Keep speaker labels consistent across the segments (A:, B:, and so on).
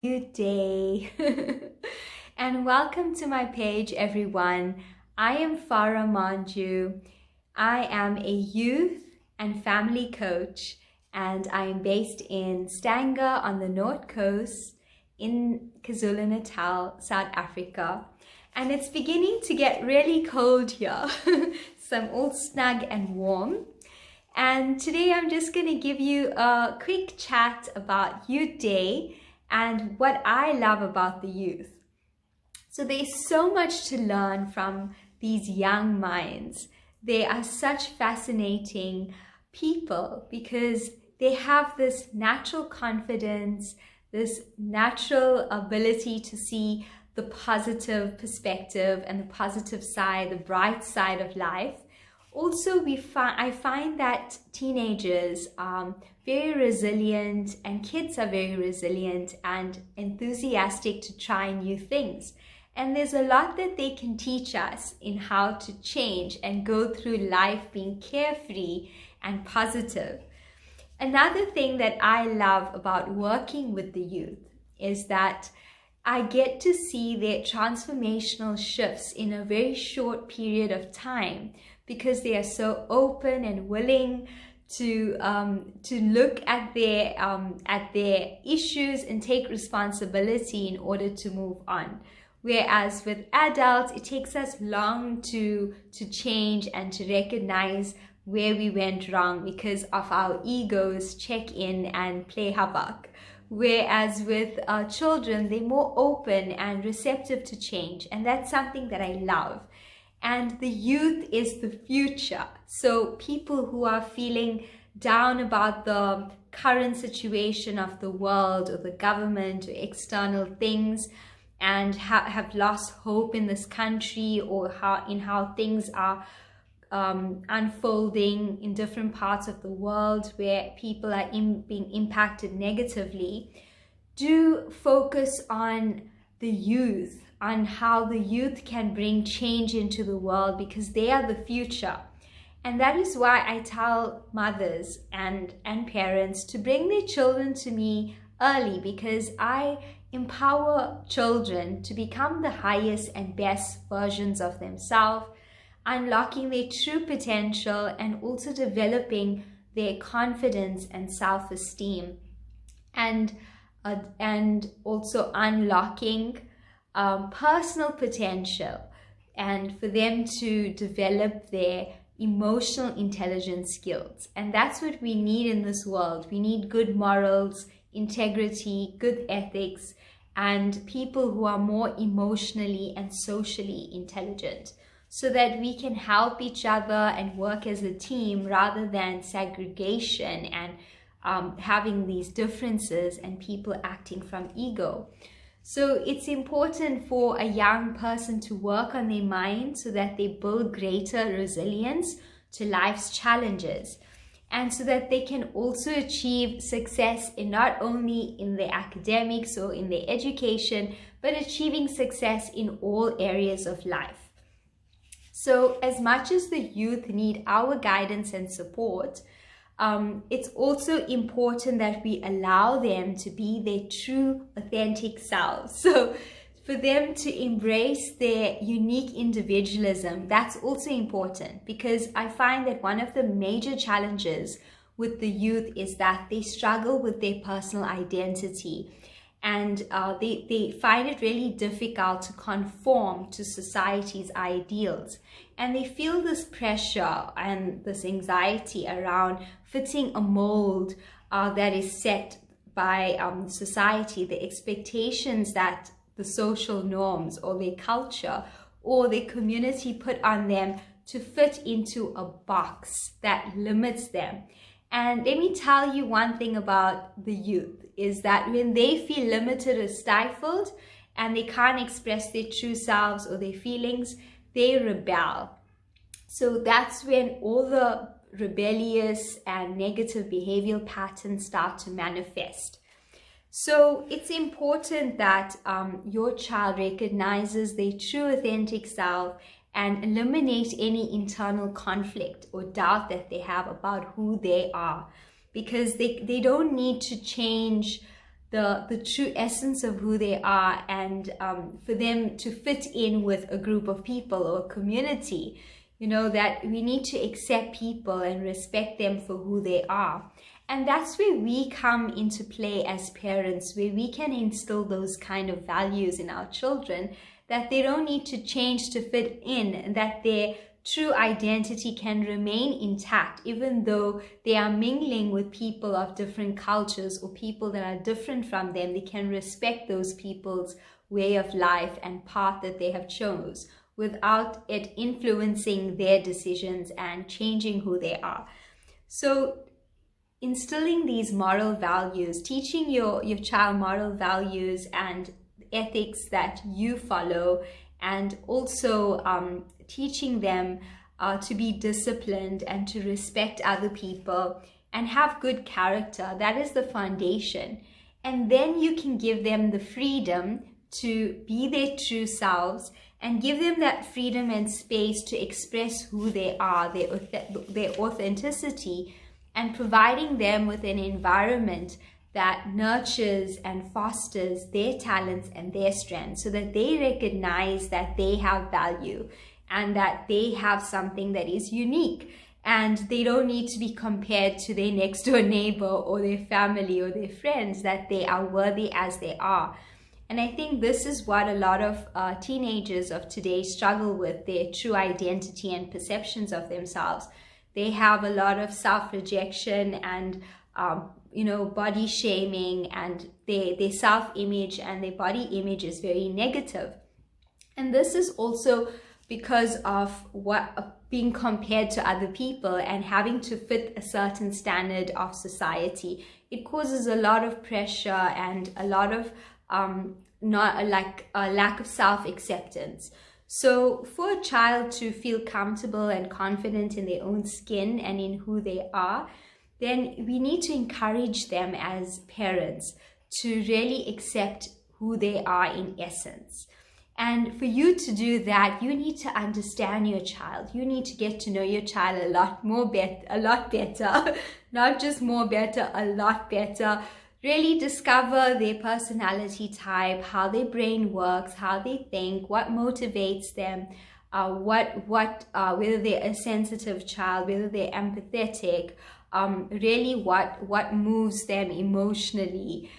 A: Good day and welcome to my page, everyone. I am Farah Manju. I am a youth and family coach, and I am based in Stanger on the North Coast in KwaZulu-Natal, South Africa. And it's beginning to get really cold here, so I'm all snug and warm. And today I'm just going to give you a quick chat about Youth Day and what I love about the youth. So there's so much to learn from these young minds. They are such fascinating people because they have this natural confidence, this natural ability to see the positive perspective and the positive side, the bright side of life. Also, I find that teenagers are very resilient, and kids are very resilient and enthusiastic to try new things. And there's a lot that they can teach us in how to change and go through life being carefree and positive. Another thing that I love about working with the youth is that I get to see their transformational shifts in a very short period of time, because they are so open and willing to look at their issues and take responsibility in order to move on. Whereas with adults, it takes us long to change and to recognize where we went wrong because of our egos check in and play havoc. Whereas with children, they're more open and receptive to change, and that's something that I love. And the youth is the future. So people who are feeling down about the current situation of the world or the government or external things, and have lost hope in this country or how things are unfolding in different parts of the world where people are being impacted negatively, do focus on the youth, on how the youth can bring change into the world, because they are the future. And that is why I tell mothers and parents to bring their children to me early, because I empower children to become the highest and best versions of themselves, unlocking their true potential and also developing their confidence and self-esteem, and also unlocking personal potential, and for them to develop their emotional intelligence skills. And that's what we need in this world. We need good morals, integrity, good ethics, and people who are more emotionally and socially intelligent, so that we can help each other and work as a team rather than segregation and having these differences and people acting from ego. So it's important for a young person to work on their mind so that they build greater resilience to life's challenges, and so that they can also achieve success in not only in their academics or in their education, but achieving success in all areas of life. So as much as the youth need our guidance and support, it's also important that we allow them to be their true, authentic selves. So for them to embrace their unique individualism, that's also important, because I find that one of the major challenges with the youth is that they struggle with their personal identity, and they find it really difficult to conform to society's ideals. And they feel this pressure and this anxiety around fitting a mold that is set by society, the expectations that the social norms or their culture or their community put on them to fit into a box that limits them. And let me tell you one thing about the youth, is that when they feel limited or stifled and they can't express their true selves or their feelings, they rebel. So that's when all the rebellious and negative behavioral patterns start to manifest. So it's important that your child recognizes their true authentic self and eliminate any internal conflict or doubt that they have about who they are, because they don't need to change the true essence of who they are, and for them to fit in with a group of people or a community. You know, that we need to accept people and respect them for who they are. And that's where we come into play as parents, where we can instill those kind of values in our children, that they don't need to change to fit in, and that their true identity can remain intact, even though they are mingling with people of different cultures or people that are different from them. They can respect those people's way of life and path that they have chose, without it influencing their decisions and changing who they are. So instilling these moral values, teaching your child moral values and ethics that you follow, and also teaching them to be disciplined and to respect other people and have good character. That is the foundation. And then you can give them the freedom to be their true selves, and give them that freedom and space to express who they are, their authenticity, and providing them with an environment that nurtures and fosters their talents and their strengths, so that they recognize that they have value and that they have something that is unique, and they don't need to be compared to their next door neighbor or their family or their friends, that they are worthy as they are. And I think this is what a lot of teenagers of today struggle with, their true identity and perceptions of themselves. They have a lot of self-rejection and body shaming, and their self-image and their body image is very negative. And this is also because of being compared to other people and having to fit a certain standard of society. It causes a lot of pressure and a lot of a lack of self-acceptance. So for a child to feel comfortable and confident in their own skin and in who they are, then we need to encourage them as parents to really accept who they are in essence. And for you to do that, you need to understand your child. You need to get to know your child a lot better, not just more better, a lot better. Really discover their personality type, how their brain works, how they think, what motivates them, whether they're a sensitive child, whether they're empathetic, really what moves them emotionally,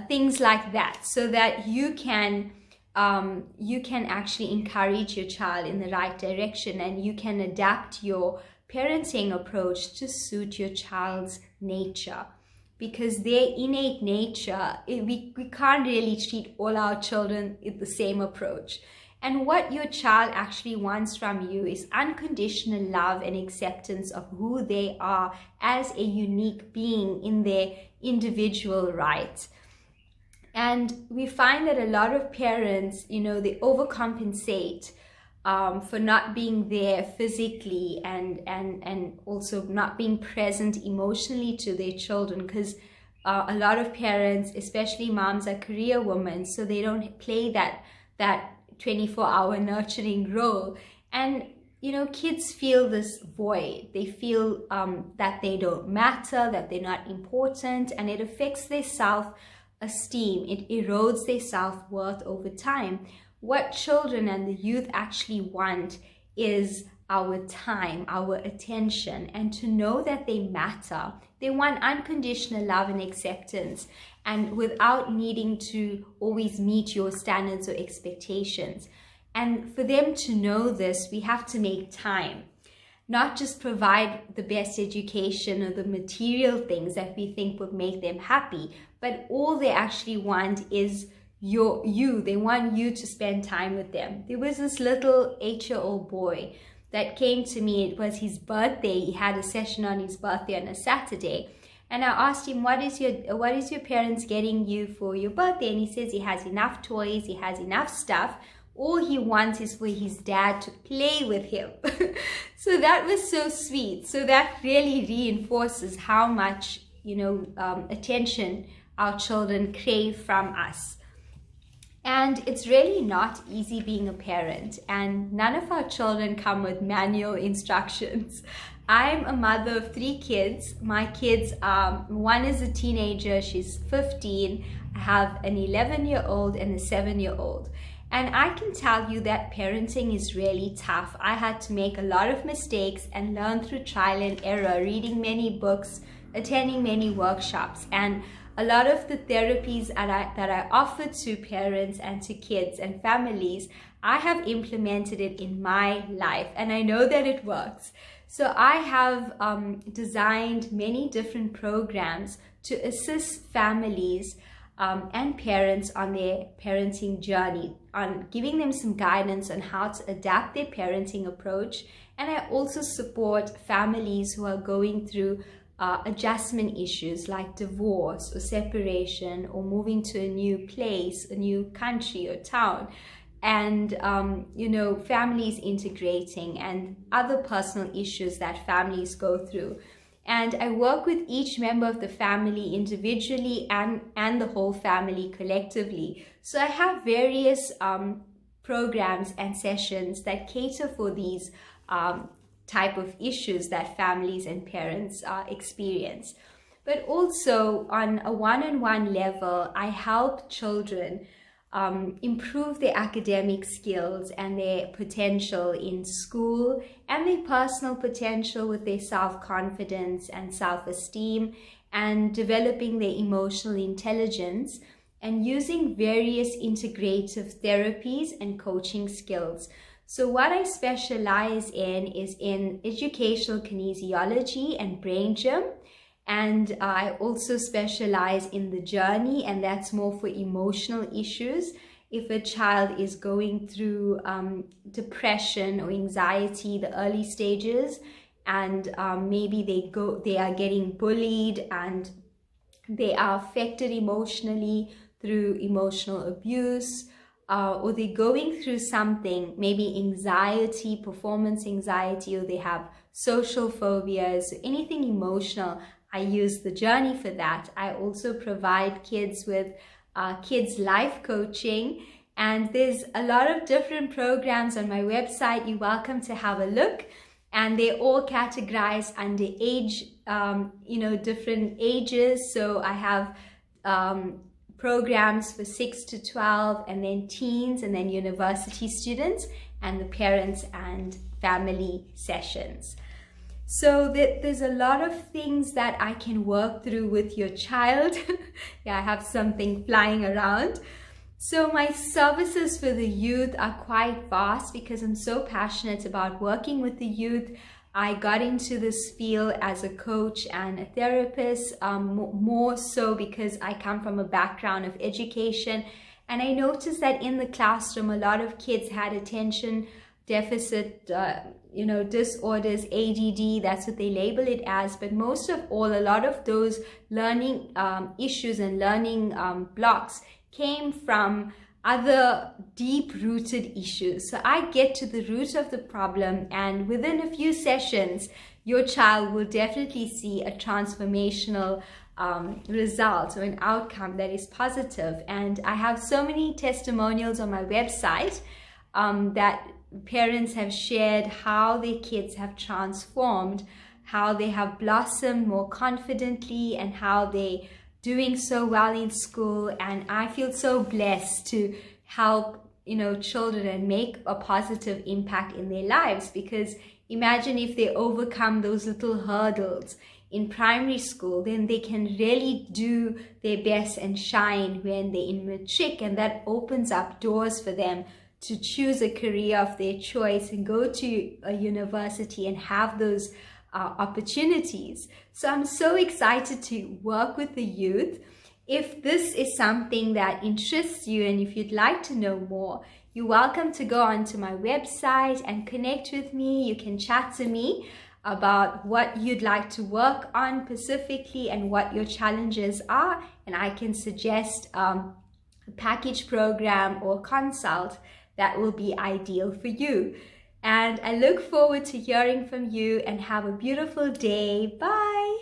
A: things like that, so that you can actually encourage your child in the right direction, and you can adapt your parenting approach to suit your child's nature. Because their innate nature, we can't really treat all our children with the same approach. And what your child actually wants from you is unconditional love and acceptance of who they are as a unique being in their individual right. And we find that a lot of parents, they overcompensate for not being there physically and also not being present emotionally to their children, because a lot of parents, especially moms, are career women, so they don't play that 24-hour nurturing role. And kids feel this void. They feel that they don't matter, that they're not important, and it affects their self-esteem. It erodes their self-worth over time. What children and the youth actually want is our time, our attention, and to know that they matter. They want unconditional love and acceptance, and without needing to always meet your standards or expectations. And for them to know this, we have to make time. Not just provide the best education or the material things that we think would make them happy, but all they actually want is you. They want you to spend time with them. There was this little 8-year-old boy that came to me. It was his birthday. He had a session on his birthday on a Saturday. And I asked him, what is your parents getting you for your birthday? And he says he has enough toys, he has enough stuff. All he wants is for his dad to play with him. So that was so sweet. So that really reinforces how much, attention our children crave from us. And it's really not easy being a parent, and none of our children come with manual instructions. I'm a mother of 3 kids. My kids, one is a teenager, she's 15. I have an 11-year-old and a 7-year-old. And I can tell you that parenting is really tough. I had to make a lot of mistakes and learn through trial and error, reading many books, attending many workshops, and a lot of the therapies that I offer to parents and to kids and families, I have implemented it in my life, and I know that it works. So I have designed many different programs to assist families and parents on their parenting journey, on giving them some guidance on how to adapt their parenting approach. And I also support families who are going through adjustment issues like divorce or separation or moving to a new place, a new country or town, and families integrating and other personal issues that families go through. And I work with each member of the family individually and the whole family collectively. So I have various programs and sessions that cater for these type of issues that families and parents experience. But also on a one-on-one level, I help children improve their academic skills and their potential in school and their personal potential with their self-confidence and self-esteem, and developing their emotional intelligence and using various integrative therapies and coaching skills. So what I specialize in is in educational kinesiology and brain gym. And I also specialize in the journey, and that's more for emotional issues. If a child is going through depression or anxiety, the early stages, and maybe they are getting bullied and they are affected emotionally through emotional abuse, or they're going through something, maybe anxiety, performance anxiety, or they have social phobias, anything emotional, I use the journey for that. I also provide kids with kids life coaching, and there's a lot of different programs on my website. You're welcome to have a look, and they're all categorized under age, different ages. So I have programs for 6 to 12, and then teens, and then university students, and the parents and family sessions. So there's a lot of things that I can work through with your child. Yeah, I have something flying around. So my services for the youth are quite vast because I'm so passionate about working with the youth. I got into this field as a coach and a therapist, more so because I come from a background of education. And I noticed that in the classroom, a lot of kids had attention deficit disorders, ADD, that's what they label it as. But most of all, a lot of those learning issues and learning blocks came from other deep-rooted issues. So I get to the root of the problem, and within a few sessions, your child will definitely see a transformational result or an outcome that is positive. And I have so many testimonials on my website that parents have shared how their kids have transformed, how they have blossomed more confidently, and how they doing so well in school. And I feel so blessed to help children and make a positive impact in their lives, because imagine if they overcome those little hurdles in primary school, then they can really do their best and shine when they're in matric, and that opens up doors for them to choose a career of their choice and go to a university and have those opportunities. So I'm so excited to work with the youth. If this is something that interests you and if you'd like to know more, you're welcome to go onto my website and connect with me. You can chat to me about what you'd like to work on specifically and what your challenges are, and I can suggest a package program or consult that will be ideal for you. And I look forward to hearing from you, and have a beautiful day. Bye.